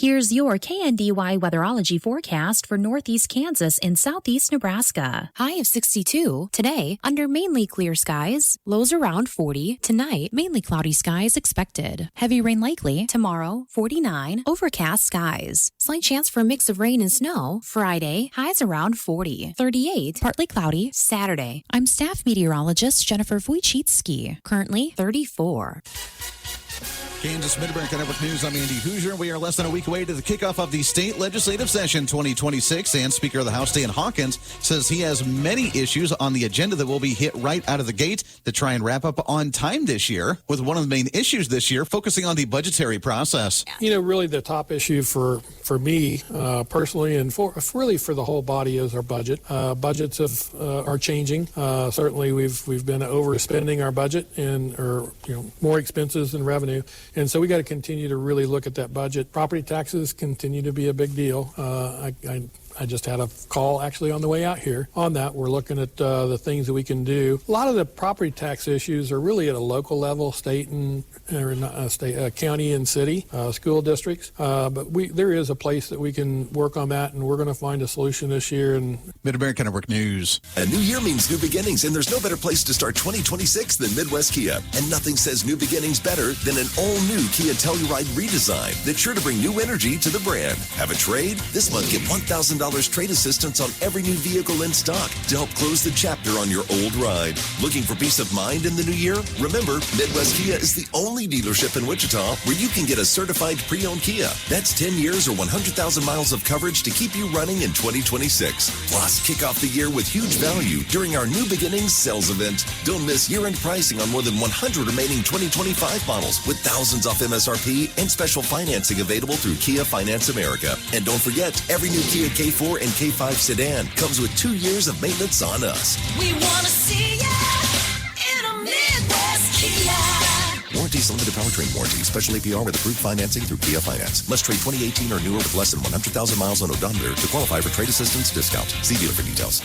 Here's your KNDY weatherology forecast for northeast Kansas and southeast Nebraska. High of 62. Today, under mainly clear skies. Lows around 40. Tonight, mainly cloudy skies expected. Heavy rain likely. Tomorrow, 49. Overcast skies. Slight chance for a mix of rain and snow. Friday, highs around 40. 38. Partly cloudy. Saturday. I'm staff meteorologist Jennifer Wojcicki. Currently 34. Kansas Mid-America Network News, I'm Andy Hoosier. We are less than a week away to the kickoff of the state legislative session 2026, and Speaker of the House Dan Hawkins says he has many issues on the agenda that will be hit right out of the gate to try and wrap up on time this year, with one of the main issues this year focusing on the budgetary process. You know, really the top issue for me personally and for the whole body is our budget. Budgets are changing. Certainly we've been overspending our budget and more expenses than revenue. And so we got to continue to really look at that budget. Property taxes continue to be a big deal. I just had a call actually on the way out here on that. We're looking at the things that we can do. A lot of the property tax issues are really at a local level, state and county and city, school districts. But there is a place that we can work on that, and we're going to find a solution this year. And Mid-America Network News. A new year means new beginnings, and there's no better place to start 2026 than Midwest Kia. And nothing says new beginnings better than an all-new Kia Telluride redesign that's sure to bring new energy to the brand. Have a trade? This month, get $1,000 trade assistance on every new vehicle in stock to help close the chapter on your old ride. Looking for peace of mind in the new year? Remember, Midwest Kia is the only dealership in Wichita where you can get a certified pre-owned Kia. That's 10 years or 100,000 miles of coverage to keep you running in 2026. Plus, kick off the year with huge value during our New Beginnings sales event. Don't miss year-end pricing on more than 100 remaining 2025 models with thousands off MSRP and special financing available through Kia Finance America. And don't forget, every new Kia K4 and K5 sedan comes with 2 years of maintenance on us. We want to see ya in a Midwest Kia. Warranties, limited powertrain warranty. Special APR with approved financing through Kia Finance. Must trade 2018 or newer with less than 100,000 miles on odometer to qualify for trade assistance discount. See dealer for details.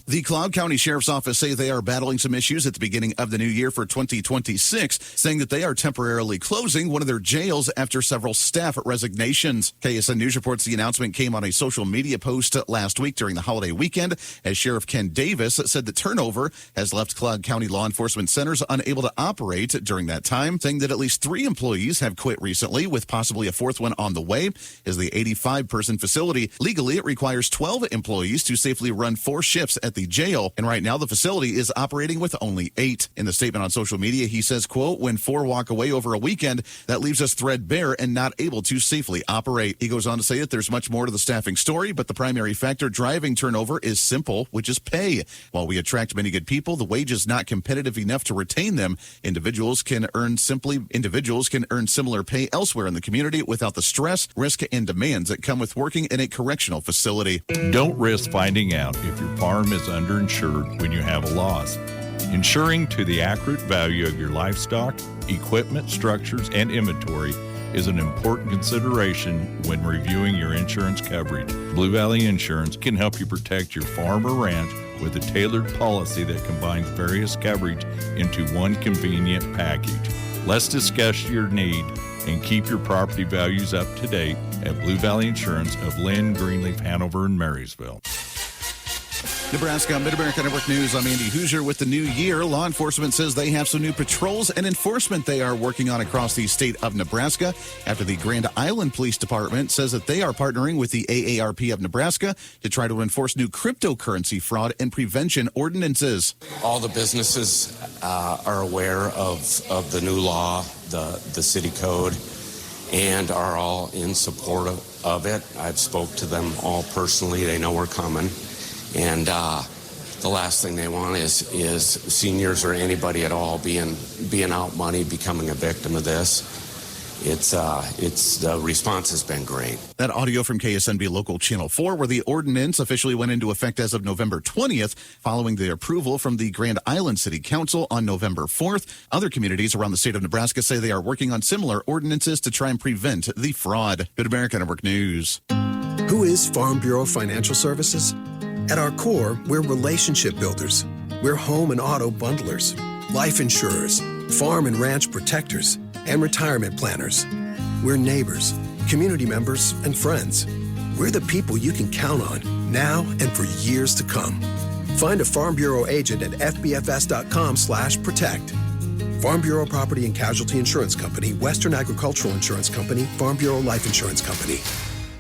The Cloud County Sheriff's Office say they are battling some issues at the beginning of the new year for 2026, saying that they are temporarily closing one of their jails after several staff resignations. KSN News reports the announcement came on a social media post last week during the holiday weekend, as Sheriff Ken Davis said the turnover has left Cloud County law enforcement centers unable to operate during that time, saying that at least 3 employees have quit recently, with possibly a 4th one on the way. As the 85-person facility, legally it requires 12 employees to safely run 4 shifts at the jail, and right now the facility is operating with only 8. In the statement on social media, he says, quote, "When 4 walk away over a weekend, that leaves us threadbare and not able to safely operate." He goes on to say that there's much more to the staffing story, but the primary factor driving turnover is simple, which is pay. While we attract many good people, the wage is not competitive enough to retain them. Individuals can earn similar pay elsewhere in the community without the stress, risk, and demands that come with working in a correctional facility. Don't risk finding out if your farm is underinsured when you have a loss. Insuring to the accurate value of your livestock, equipment, structures, and inventory is an important consideration when reviewing your insurance coverage. Blue Valley Insurance can help you protect your farm or ranch with a tailored policy that combines various coverage into one convenient package. Let's discuss your need and keep your property values up to date at Blue Valley Insurance of Lynn, Greenleaf, Hanover, and Marysville. Nebraska Mid-America Network News, I'm Andy Hoosier. With the new year, law enforcement says they have some new patrols and enforcement they are working on across the state of Nebraska after the Grand Island Police Department says that they are partnering with the AARP of Nebraska to try to enforce new cryptocurrency fraud and prevention ordinances. All the businesses are aware of the new law, the city code, and are all in support of it. I've spoke to them all personally. They know we're coming. And the last thing they want is seniors or anybody at all being out money, becoming a victim of this. The response has been great. That audio from KSNB Local Channel 4, where the ordinance officially went into effect as of November 20th, following the approval from the Grand Island City Council on November 4th. Other communities around the state of Nebraska say they are working on similar ordinances to try and prevent the fraud. Good America Network News. Who is Farm Bureau Financial Services? At our core, we're relationship builders. We're home and auto bundlers, life insurers, farm and ranch protectors, and retirement planners. We're neighbors, community members, and friends. We're the people you can count on now and for years to come. Find a Farm Bureau agent at fbfs.com/protect. Farm Bureau Property and Casualty Insurance Company, Western Agricultural Insurance Company, Farm Bureau Life Insurance Company.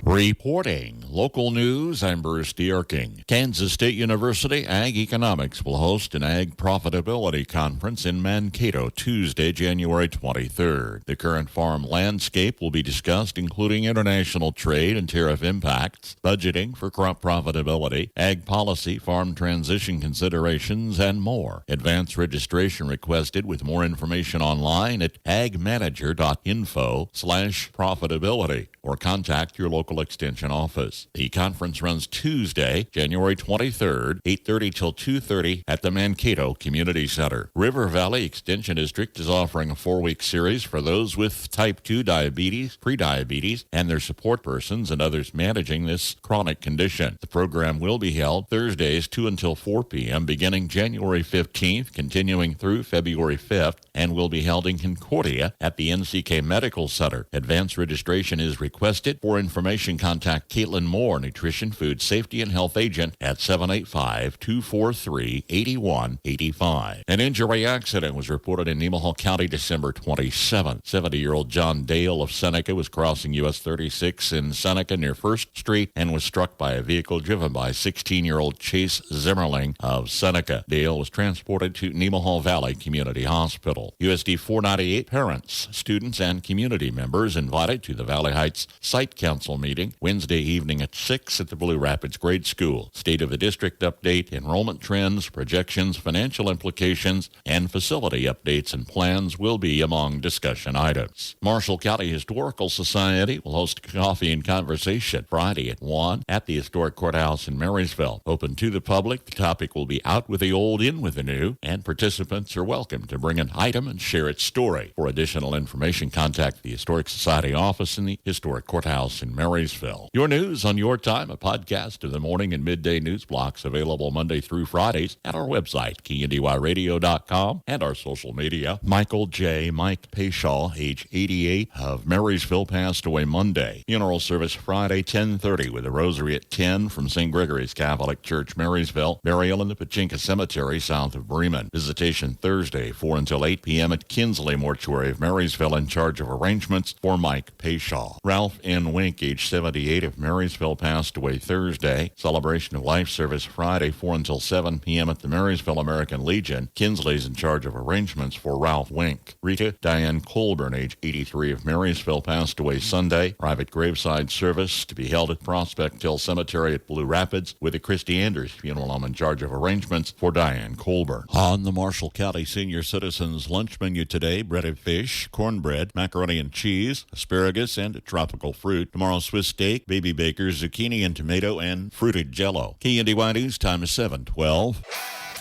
Reporting local news, I'm Bruce Dierking. Kansas State University Ag Economics will host an Ag Profitability Conference in Mankato Tuesday, January 23rd. The current farm landscape will be discussed, including international trade and tariff impacts, budgeting for crop profitability, ag policy, farm transition considerations, and more. Advance registration requested with more information online at agmanager.info/profitability or contact your local extension office. The conference runs Tuesday, January 23rd, 8:30 till 2:30 at the Mankato Community Center. River Valley Extension District is offering a 4-week series for those with type 2 diabetes, prediabetes, and their support persons and others managing this chronic condition. The program will be held Thursdays 2 until 4 p.m. beginning January 15th, continuing through February 5th, and will be held in Concordia at the NCK Medical Center. Advance registration is requested. For information, contact Caitlin Moore, Nutrition, Food Safety, and Health Agent at 785-243-8185. An injury accident was reported in Nemaha County December 27th. 70-year-old John Dale of Seneca was crossing US 36 in Seneca near 1st Street and was struck by a vehicle driven by 16-year-old Chase Zimmerling of Seneca. Dale was transported to Nemaha Valley Community Hospital. USD 498 parents, students, and community members invited to the Valley Heights Site Council meeting Wednesday evening at 6 at the Blue Rapids Grade School. State of the District update, enrollment trends, projections, financial implications, and facility updates and plans will be among discussion items. Marshall County Historical Society will host coffee and conversation Friday at 1 at the Historic Courthouse in Marysville. Open to the public, the topic will be Out with the Old, In with the New, and participants are welcome to bring an item and share its story. For additional information, contact the Historic Society office in the Historic Courthouse in Marysville. Your news on your time, a podcast of the morning and midday news blocks available Monday through Fridays at our website, KNDYradio.com, and our social media. Michael J. Mike Payshaw, age 88, of Marysville, passed away Monday. Funeral service Friday, 10:30, with a rosary at 10 from St. Gregory's Catholic Church, Marysville. Burial in the Pachinka Cemetery south of Bremen. Visitation Thursday, 4 until 8 p.m. at Kinsley Mortuary of Marysville, in charge of arrangements for Mike Payshaw. Ralph N. Wink, age 78, of Marysville, passed away Thursday. Celebration of life service Friday, 4 until 7 p.m. at the Marysville American Legion. Kinsley's in charge of arrangements for Ralph Wink. Rita Diane Colburn, age 83, of Marysville, passed away Sunday. Private graveside service to be held at Prospect Hill Cemetery at Blue Rapids, with a Christy Anders funeral home in charge of arrangements for Diane Colburn. On the Marshall County Senior Citizens lunch menu today, breaded fish, cornbread, macaroni and cheese, asparagus, and tropical fruit. Tomorrow, Swiss steak, baby bakers, zucchini and tomato, and fruited jello. KNDY News time is 7:12.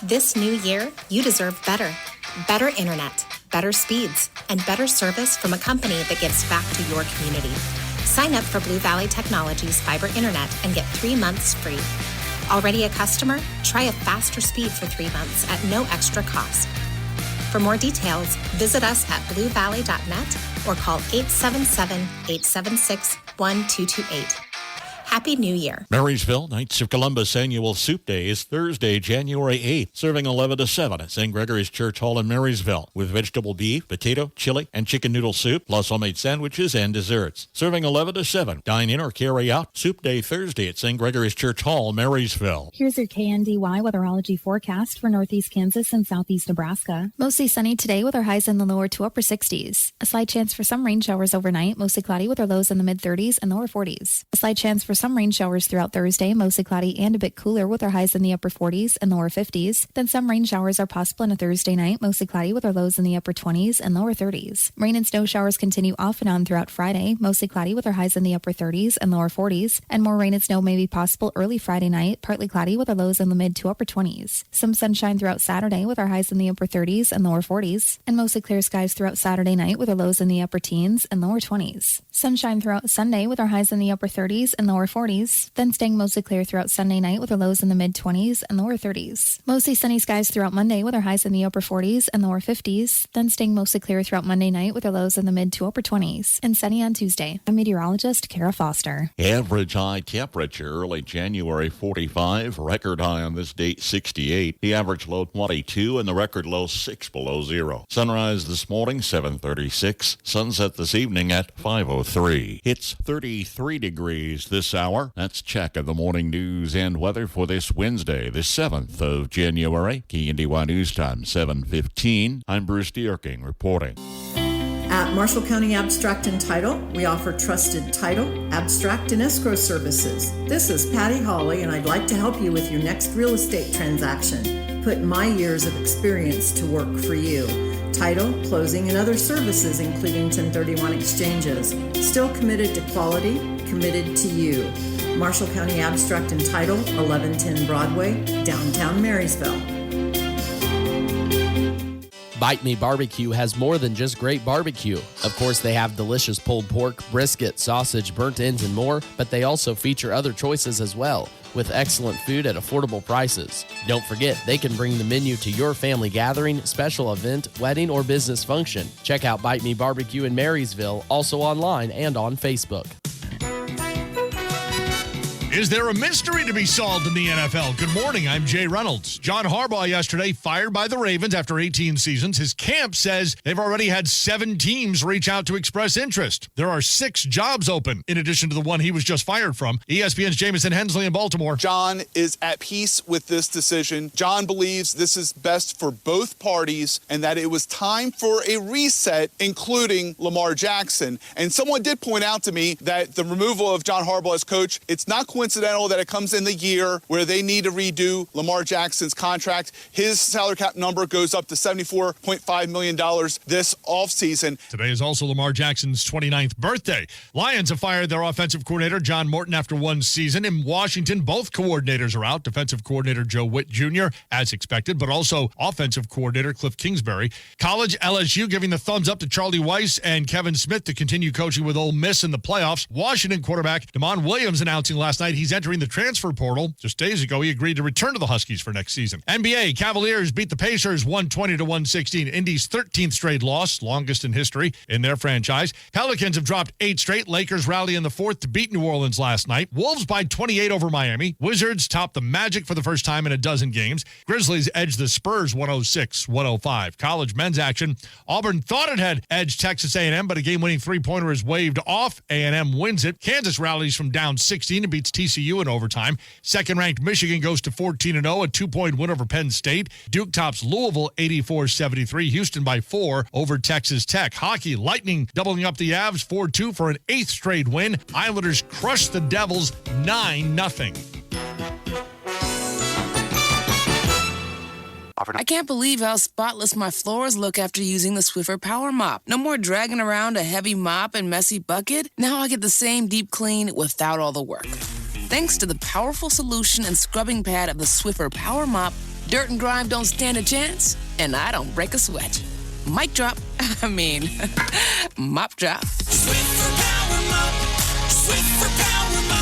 This new year, you deserve better. Better internet, better speeds, and better service from a company that gives back to your community. Sign up for Blue Valley Technologies Fiber Internet and get 3 months free. Already a customer? Try a faster speed for 3 months at no extra cost. For more details, visit us at bluevalley.net or call 877-876-1228. Happy New Year. Marysville Knights of Columbus Annual Soup Day is Thursday, January 8th, serving 11 to 7 at St. Gregory's Church Hall in Marysville, with vegetable beef, potato, chili, and chicken noodle soup, plus homemade sandwiches and desserts. Serving 11 to 7. Dine in or carry out. Soup Day Thursday at St. Gregory's Church Hall, Marysville. Here's your KNDY weatherology forecast for northeast Kansas and southeast Nebraska. Mostly sunny today with our highs in the lower to upper 60s. A slight chance for some rain showers overnight, mostly cloudy with our lows in the mid-30s and lower 40s. A slight chance for some rain showers throughout Thursday, mostly cloudy and a bit cooler with our highs in the upper 40s and lower 50s. Then some rain showers are possible on a Thursday night, mostly cloudy with our lows in the upper 20s and lower 30s. Rain and snow showers continue off and on throughout Friday, mostly cloudy with our highs in the upper 30s and lower 40s. And more rain and snow may be possible early Friday night, partly cloudy with our lows in the mid to upper 20s. Some sunshine throughout Saturday with our highs in the upper 30s and lower 40s. And mostly clear skies throughout Saturday night with our lows in the upper teens and lower 20s. Sunshine throughout Sunday with our highs in the upper 30s and lower 40s. 40s, then staying mostly clear throughout Sunday night with our lows in the mid-20s and lower 30s. Mostly sunny skies throughout Monday with our highs in the upper 40s and lower 50s, then staying mostly clear throughout Monday night with our lows in the mid to upper 20s, and sunny on Tuesday. I'm meteorologist Kara Foster. Average high temperature early January 45, record high on this date 68, the average low 22, and the record low 6 below zero. Sunrise this morning 7:36, sunset this evening at 5:03. It's 33 degrees this hour. That's check of the morning news and weather for this Wednesday, the 7th of January. KNDY News Time 7:15. I'm Bruce Dierking reporting. At Marshall County Abstract and Title, we offer trusted title, abstract, and escrow services. This is Patty Hawley, and I'd like to help you with your next real estate transaction. Put my years of experience to work for you. Title, closing, and other services, including 1031 exchanges. Still committed to quality, committed to you. Marshall County Abstract and Title, 1110 Broadway, downtown Marysville. Bite Me Barbecue has more than just great barbecue. Of course, they have delicious pulled pork, brisket, sausage, burnt ends, and more, but they also feature other choices as well, with excellent food at affordable prices. Don't forget, they can bring the menu to your family gathering, special event, wedding, or business function. Check out Bite Me Barbecue in Marysville, also online and on Facebook. Is there a mystery to be solved in the NFL? Good morning, I'm Jay Reynolds. John Harbaugh yesterday fired by the Ravens after 18 seasons. His camp says they've already had 7 teams reach out to express interest. There are 6 jobs open, in addition to the one he was just fired from. ESPN's Jamison Hensley in Baltimore. John is at peace with this decision. John believes this is best for both parties and that it was time for a reset, including Lamar Jackson. And someone did point out to me that the removal of John Harbaugh as coach, it's not coincidental that it comes in the year where they need to redo Lamar Jackson's contract. His salary cap number goes up to $74.5 million this offseason. Today is also Lamar Jackson's 29th birthday. Lions have fired their offensive coordinator, John Morton, after 1 season. In Washington, both coordinators are out. Defensive coordinator Joe Witt Jr., as expected, but also offensive coordinator Cliff Kingsbury. College LSU giving the thumbs up to Charlie Weiss and Kevin Smith to continue coaching with Ole Miss in the playoffs. Washington quarterback Damon Williams announcing last night he's entering the transfer portal. Just days ago, he agreed to return to the Huskies for next season. NBA, Cavaliers beat the Pacers 120-116. Indy's 13th straight loss, longest in history in their franchise. Pelicans have dropped 8 straight. Lakers rally in the 4th to beat New Orleans last night. Wolves by 28 over Miami. Wizards top the Magic for the first time in a dozen games. Grizzlies edge the Spurs 106-105. College men's action. Auburn thought it had edged Texas A&M, but a game-winning three-pointer is waved off. A&M wins it. Kansas rallies from down 16 and beats TCU in overtime. Second-ranked Michigan goes to 14-0, a 2-point win over Penn State. Duke tops Louisville 84-73. Houston by 4 over Texas Tech. Hockey, Lightning doubling up the Avs 4-2 for an 8th straight win. Islanders crush the Devils 9-0. I can't believe how spotless my floors look after using the Swiffer Power Mop. No more dragging around a heavy mop and messy bucket. Now I get the same deep clean without all the work. Thanks to the powerful solution and scrubbing pad of the Swiffer Power Mop, dirt and grime don't stand a chance, and I don't break a sweat. Mic drop. Mop drop. Swiffer Power Mop. Swiffer Power Mop.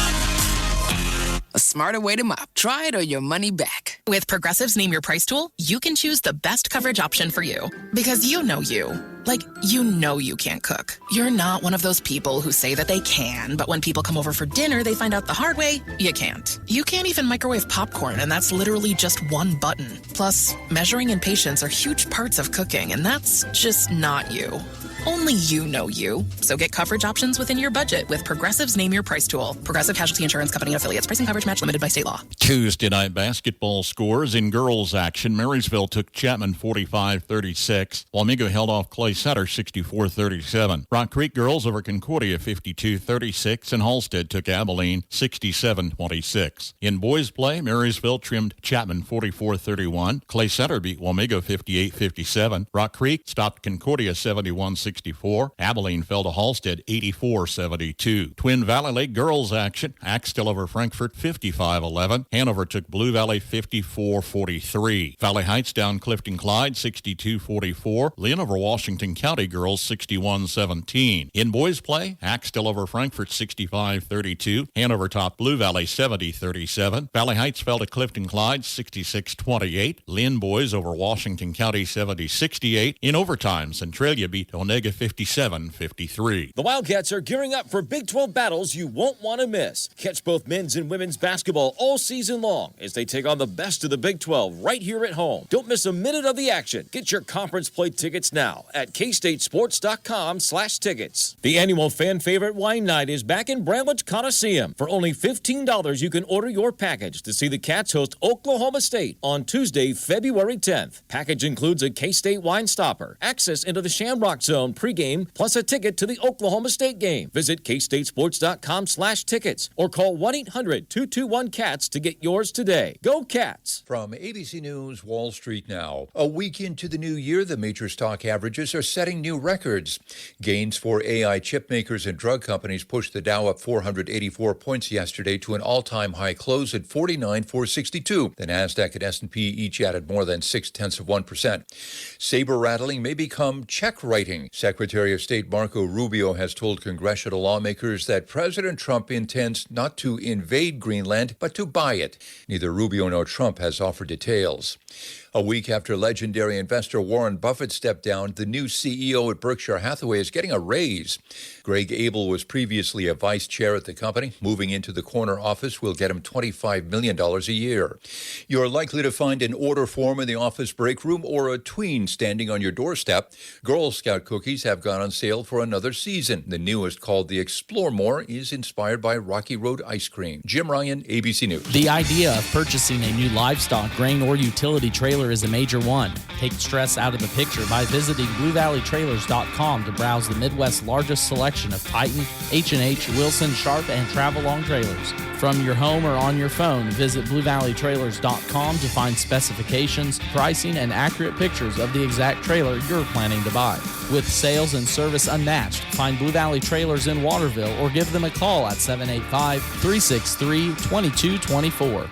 A smarter way to mop. Try it or your money back. With Progressive's Name Your Price tool, you can choose the best coverage option for you. Because you know you. Like, you know you can't cook. You're not one of those people who say that they can, but when people come over for dinner, they find out the hard way, you can't. You can't even microwave popcorn, and that's literally just one button. Plus, measuring and patience are huge parts of cooking, and that's just not you. Only you know you. So get coverage options within your budget with Progressive's Name Your Price tool. Progressive Casualty Insurance Company and affiliates. Price and coverage match limited by state law. Tuesday night basketball scores in girls action. Marysville took Chapman 45-36. Wamego held off Clay Center 64-37. Rock Creek girls over Concordia 52-36. And Halstead took Abilene 67-26. In boys play, Marysville trimmed Chapman 44-31. Clay Center beat Wamego 58-57. Rock Creek stopped Concordia 71-64. 64. Abilene fell to Halstead 84-72. Twin Valley Lake girls action. Axtell over Frankfort 55-11. Hanover took Blue Valley 54-43. Valley Heights down Clifton Clyde 62-44. Lynn over Washington County girls 61-17. In boys play, Axtell over Frankfort 65-32. Hanover topped Blue Valley 70-37. Valley Heights fell to Clifton Clyde 66-28. Lynn boys over Washington County 70-68. In overtime, Centralia beat Onega 57-53. The Wildcats are gearing up for Big 12 battles you won't want to miss. Catch both men's and women's basketball all season long as they take on the best of the Big 12 right here at home. Don't miss a minute of the action. Get your conference play tickets now at kstatesports.com/tickets. The annual fan favorite wine night is back in Bramlage Coliseum. For only $15, you can order your package to see the Cats host Oklahoma State on Tuesday, February 10th. Package includes a K-State wine stopper, access into the Shamrock Zone pregame, plus a ticket to the Oklahoma State game. Visit kstatesports.com/tickets or call 1-800-221-CATS to get yours today. Go Cats! From ABC News, Wall Street now. A week into the new year, the major stock averages are setting new records. Gains for AI chip makers and drug companies pushed the Dow up 484 points yesterday to an all-time high close at 49,462. The Nasdaq and S&P each added more than 0.6%. Saber rattling may become check writing. Secretary of State Marco Rubio has told congressional lawmakers that President Trump intends not to invade Greenland, but to buy it. Neither Rubio nor Trump has offered details. A week after legendary investor Warren Buffett stepped down, the new CEO at Berkshire Hathaway is getting a raise. Greg Abel was previously a vice chair at the company. Moving into the corner office will get him $25 million a year. You're likely to find an order form in the office break room or a tween standing on your doorstep. Girl Scout cookies have gone on sale for another season. The newest, called the Explore More, is inspired by Rocky Road ice cream. Jim Ryan, ABC News. The idea of purchasing a new livestock, grain, or utility trailer is a major one. Take stress out of the picture by visiting BlueValleyTrailers.com to browse the Midwest's largest selection of Titan, H&H, Wilson, Sharp, and Travelong trailers. From your home or on your phone, visit BlueValleyTrailers.com to find specifications, pricing, and accurate pictures of the exact trailer you're planning to buy. With sales and service unmatched, find Blue Valley Trailers in Waterville or give them a call at 785-363-2224.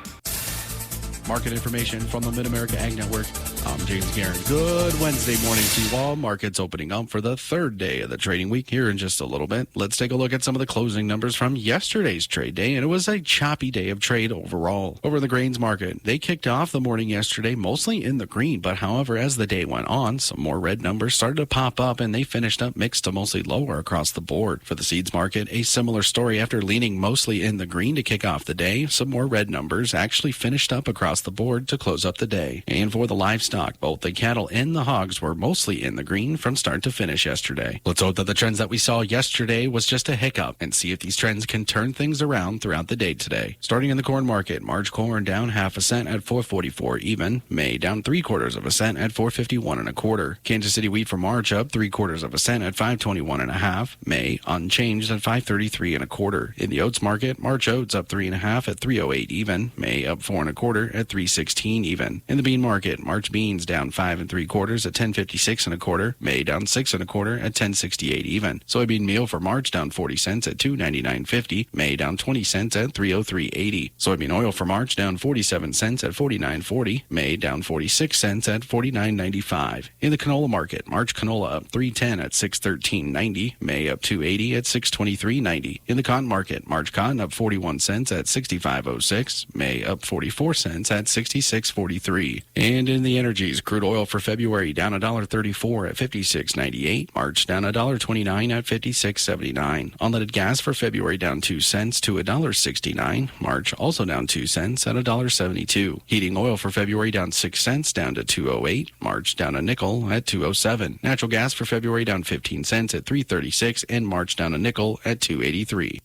Market information from the Mid-America Ag Network. I'm James Guerin. Good Wednesday morning to you all. Markets opening up for the third day of the trading week here in just a little bit. Let's take a look at some of the closing numbers from yesterday's trade day, and it was a choppy day of trade overall. Over the grains market, they kicked off the morning yesterday mostly in the green, but however, as the day went on, some more red numbers started to pop up, and they finished up mixed to mostly lower across the board. For the seeds market, a similar story. After leaning mostly in the green to kick off the day, some more red numbers actually finished up across the board to close up the day. And for the livestock, both the cattle and the hogs were mostly in the green from start to finish yesterday. Let's hope that the trends that we saw yesterday was just a hiccup and see if these trends can turn things around throughout the day today. Starting in the corn market, March corn down 0.5 cent at 4.44 even. May down 0.75 cents at 4.51 1/4. Kansas City wheat for March up 0.75 cents at 5.21 1/2. May unchanged at 5.33 1/4. In the oats market, March oats up 3.5 at 3.08 even. May up 4 1/4 at 3.16 even. In the bean market, March beans down 5 3/4 at 10.56 1/4. May down 6 1/4 at 10.68 even. Soybean meal for March down 40 cents at 2.9950. May down 20 cents at 3.0380. Soybean oil for March down 47 cents at 49.40. May down 46 cents at 49.95. In the canola market, March canola up 3.10 at 6.1390. May up 2.80 at 6.2390. In the cotton market, March cotton up 41 cents at 65.06. May up 44 cents at 66.43. And in the energies, crude oil for February down $1.34 at 56.98. March down $1.29 at 56.79. Unleaded gas for February down 2 cents to $1.69. March also down 2 cents at $1.72. Heating oil for February down 6 cents down to 2.08. March down a nickel at 2.07. Natural gas for February down 15 cents at 3.36 and March down a nickel at 2.83.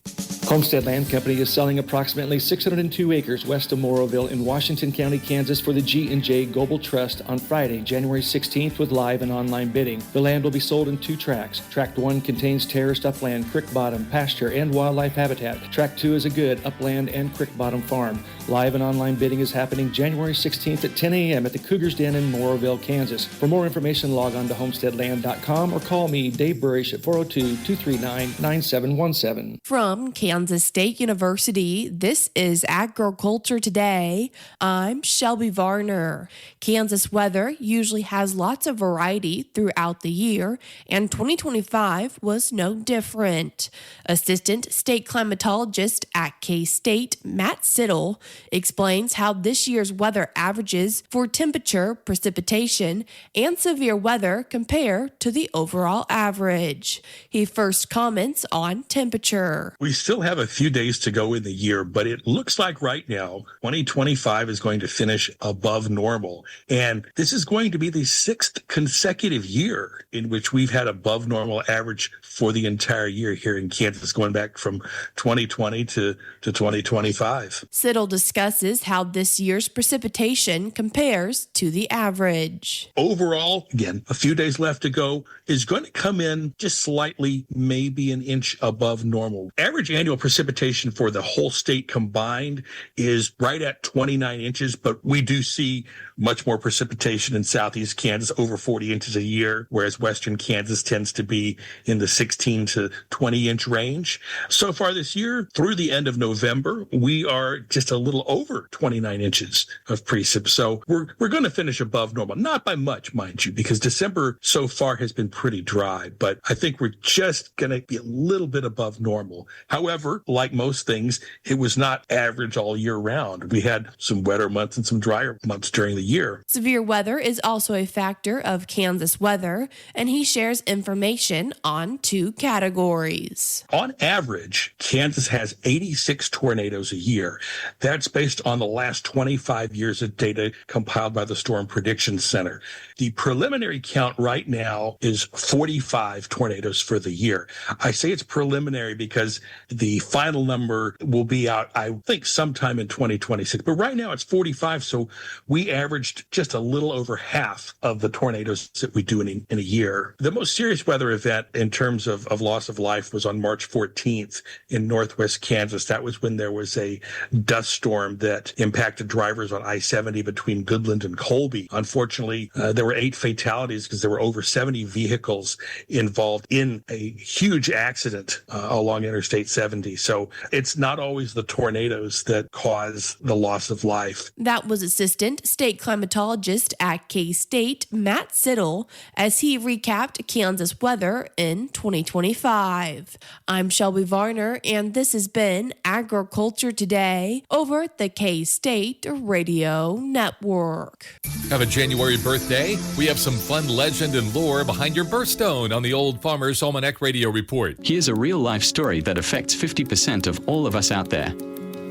Homestead Land Company is selling approximately 602 acres west of Moroville in Washington County, Kansas for the G&J Global Trust West on Friday, January 16th with live and online bidding. The land will be sold in 2 tracts. Tract 1 contains terraced upland, creek bottom, pasture, and wildlife habitat. Tract 2 is a good upland and creek bottom farm. Live and online bidding is happening January 16th at 10 a.m. at the Cougar's Den in Mooresville, Kansas. For more information, log on to homesteadland.com or call me, Dave Burrish, at 402-239-9717. From Kansas State University, this is Agriculture Today. I'm Shelby Varner. Kansas weather usually has lots of variety throughout the year, and 2025 was no different. Assistant State Climatologist at K-State, Matt Siddle, explains how this year's weather averages for temperature, precipitation, and severe weather compare to the overall average. He first comments on temperature. We still have a few days to go in the year, but it looks like right now 2025 is going to finish above normal. And this is going to be the 6th consecutive year in which we've had above normal average for the entire year here in Kansas, going back from 2020 to 2025. Siddle discusses how this year's precipitation compares to the average. Overall, again, a few days left to go, is going to come in just slightly, maybe an inch above normal. Average annual precipitation for the whole state combined is right at 29 inches, but we do see much more precipitation in southeast Kansas, over 40 inches a year, whereas western Kansas tends to be in the 16 to 20 inch range. So far this year, through the end of November, we are just a little over 29 inches of precip. So we're going to finish above normal, not by much, mind you, because December so far has been pretty dry, but I think we're just going to be a little bit above normal. However, like most things, it was not average all year round. We had some wetter months and some drier months during the year. Severe weather is also a factor of Kansas weather, and he shares information on 2 categories. On average, Kansas has 86 tornadoes a year. That's based on the last 25 years of data compiled by the Storm Prediction Center. The preliminary count right now is 45 tornadoes for the year. I say it's preliminary because the final number will be out, I think, sometime in 2026. But right now it's 45, so we averaged just a little over half of the tornadoes that we do in a year. The most serious weather event in terms of loss of life was on March 14th in northwest Kansas. That was when there was a dust storm that impacted drivers on I-70 between Goodland and Colby. Unfortunately, there were 8 fatalities because there were over 70 vehicles involved in a huge accident along Interstate 70. So it's not always the tornadoes that cause the loss of life. That was Assistant State Climatologist at K-State, Matt Siddle, as he recapped Kansas weather in 2025. I'm Shelby Varner, and this has been Agriculture Today over the K-State Radio Network. Have a January birthday? We have some fun legend and lore behind your birthstone on the Old Farmer's Almanac Radio Report. Here's a real-life story that affects 50% of all of us out there.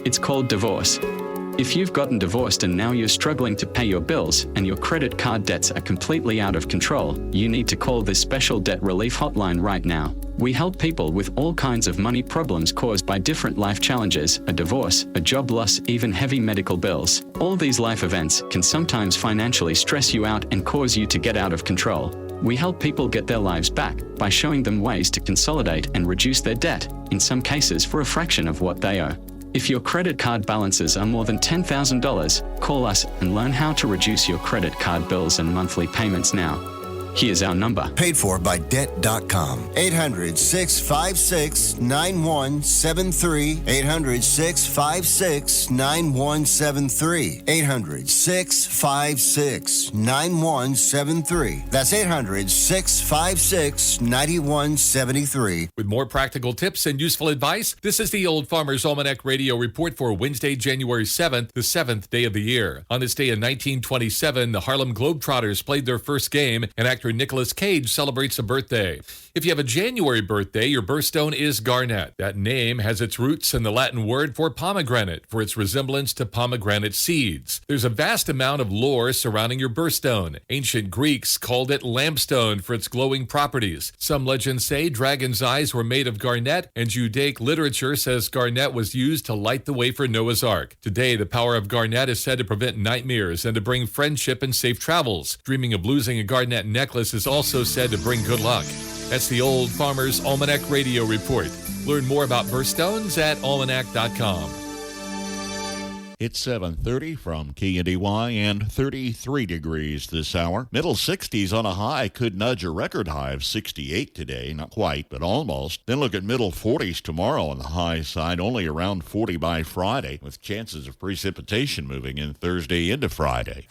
It's called divorce. If you've gotten divorced and now you're struggling to pay your bills and your credit card debts are completely out of control, you need to call this special debt relief hotline right now. We help people with all kinds of money problems caused by different life challenges, a divorce, a job loss, even heavy medical bills. All these life events can sometimes financially stress you out and cause you to get out of control. We help people get their lives back by showing them ways to consolidate and reduce their debt, in some cases for a fraction of what they owe. If your credit card balances are more than $10,000, call us and learn how to reduce your credit card bills and monthly payments now. Here's our number. Paid for by Debt.com. 800-656-9173. 800-656-9173. 800-656-9173. That's 800-656-9173. With more practical tips and useful advice, this is the Old Farmer's Almanac Radio Report for Wednesday, January 7th, the 7th day of the year. On this day in 1927, the Harlem Globetrotters played their first game, and actor Nicolas Cage celebrates a birthday. If you have a January birthday, your birthstone is garnet. That name has its roots in the Latin word for pomegranate, for its resemblance to pomegranate seeds. There's a vast amount of lore surrounding your birthstone. Ancient Greeks called it lampstone for its glowing properties. Some legends say dragon's eyes were made of garnet, and Judaic literature says garnet was used to light the way for Noah's Ark. Today, the power of garnet is said to prevent nightmares and to bring friendship and safe travels. Dreaming of losing a garnet necklace is also said to bring good luck. That's the Old Farmer's Almanac Radio Report. Learn more about birthstones at almanac.com. It's 7:30 from KNDY and 33 degrees this hour. Middle 60s on a high, could nudge a record high of 68 today. Not quite, but almost. Then look at middle 40s tomorrow on the high side, only around 40 by Friday, with chances of precipitation moving in Thursday into Friday.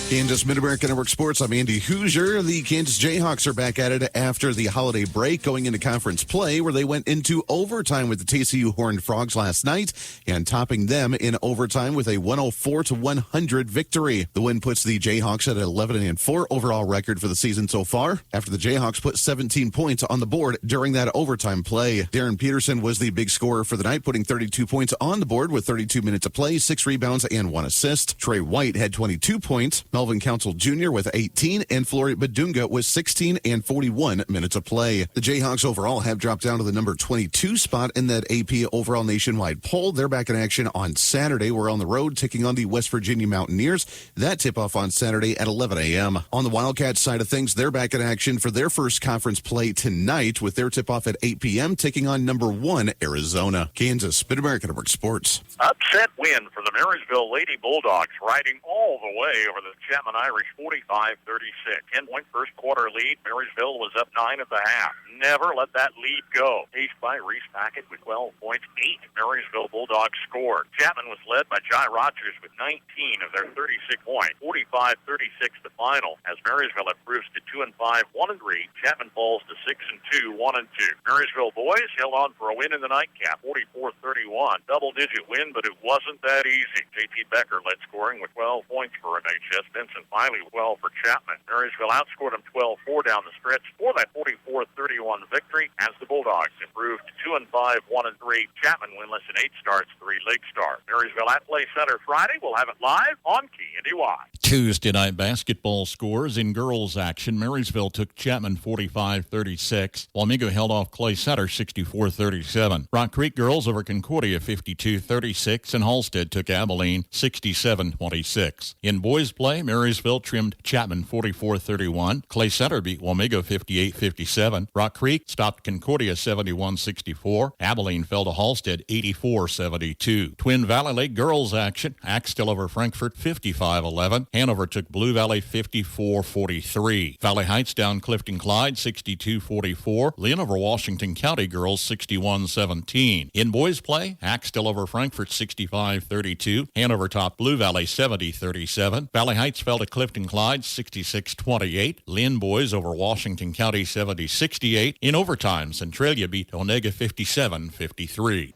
Kansas Mid-America Network Sports, I'm Andy Hoosier. The Kansas Jayhawks are back at it after the holiday break, going into conference play, where they went into overtime with the TCU Horned Frogs last night and topping them in overtime with a 104-100 victory. The win puts the Jayhawks at an 11-4 overall record for the season so far, after the Jayhawks put 17 points on the board during that overtime play. Darren Peterson was the big scorer for the night, putting 32 points on the board with 32 minutes of play, 6 rebounds, and 1 assist. Trey White had 22 points. Melvin Council Jr. with 18, and Flory Badunga with 16 and 41 minutes of play. The Jayhawks overall have dropped down to the number 22 spot in that AP overall nationwide poll. They're back in action on Saturday. We're on the road taking on the West Virginia Mountaineers. That tip-off on Saturday at 11 a.m. On the Wildcats side of things, they're back in action for their first conference play tonight with their tip-off at 8 p.m. taking on number 1 Arizona. Kansas Mid-America Network Sports. Upset win for the Marysville Lady Bulldogs, riding all the way over the Chapman Irish 45-36. 10-point first quarter lead. Marysville was up 9 at the half. Never let that lead go. Paced by Reese Packett with 12 points. 8 Marysville Bulldogs scored. Chapman was led by Jai Rogers with 19 of their 36 points. 45-36 the final, as Marysville improves to 2-5, 1-3. Chapman falls to 6-2, 1-2. Marysville boys held on for a win in the nightcap, 44-31. Double-digit win, but it wasn't that easy. J.T. Becker led scoring with 12 points for MHS. Vincent Miley well for Chapman. Marysville outscored them 12-4 down the stretch for that 44-31 victory, as the Bulldogs improved to 2-5, 1-3. Chapman winless in 8 starts, 3 Lake Star. Marysville at Play Center Friday. We'll have it live on KNDY. Tuesday night basketball scores in girls action. Marysville took Chapman 45-36. Wamego held off Clay Center 64-37. Rock Creek girls over Concordia 52-36, and Halstead took Abilene 67-26. In boys play, Marysville trimmed Chapman 44-31. Clay Center beat Wamego 58-57. Rock Creek stopped Concordia 71-64. Abilene fell to Halstead 84-72. Twin Valley Lake girls action. Axtell over Frankfurt 55-11. Hanover took Blue Valley 54-43. Valley Heights down Clifton Clyde 62-44. Lynn over Washington County girls 61-17. In boys play, Axtell over Frankfurt 65-32. Hanover topped Blue Valley 70-37. Valley Heights fell to Clifton Clyde 66-28. Lynn boys over Washington County 70-68. In overtime, Centralia beat Onega 57-53.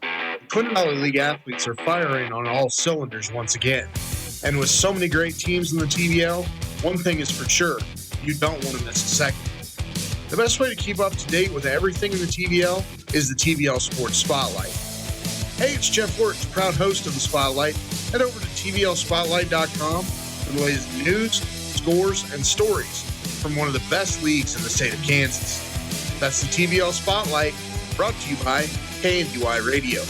Twin Valley League athletes are firing on all cylinders once again. And with so many great teams in the TVL, one thing is for sure, you don't want to miss a second. The best way to keep up to date with everything in the TVL is the TVL Sports Spotlight. Hey, it's Jeff Wirtz, proud host of the Spotlight. Head over to tvlspotlight.com for the latest news, scores, and stories from one of the best leagues in the state of Kansas. That's the TVL Spotlight, brought to you by KNDY Radio.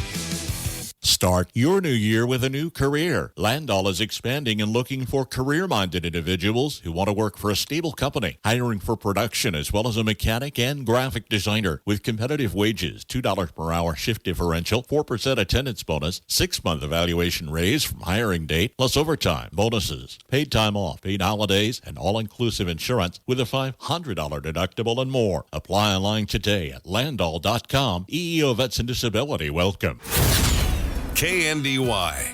Start your new year with a new career. Landau is expanding and looking for career-minded individuals who want to work for a stable company, hiring for production as well as a mechanic and graphic designer with competitive wages, $2 per hour shift differential, 4% attendance bonus, 6-month evaluation raise from hiring date, plus overtime, bonuses, paid time off, paid holidays, and all-inclusive insurance with a $500 deductible and more. Apply online today at landau.com. EEO Vets and Disability welcome. KNDY.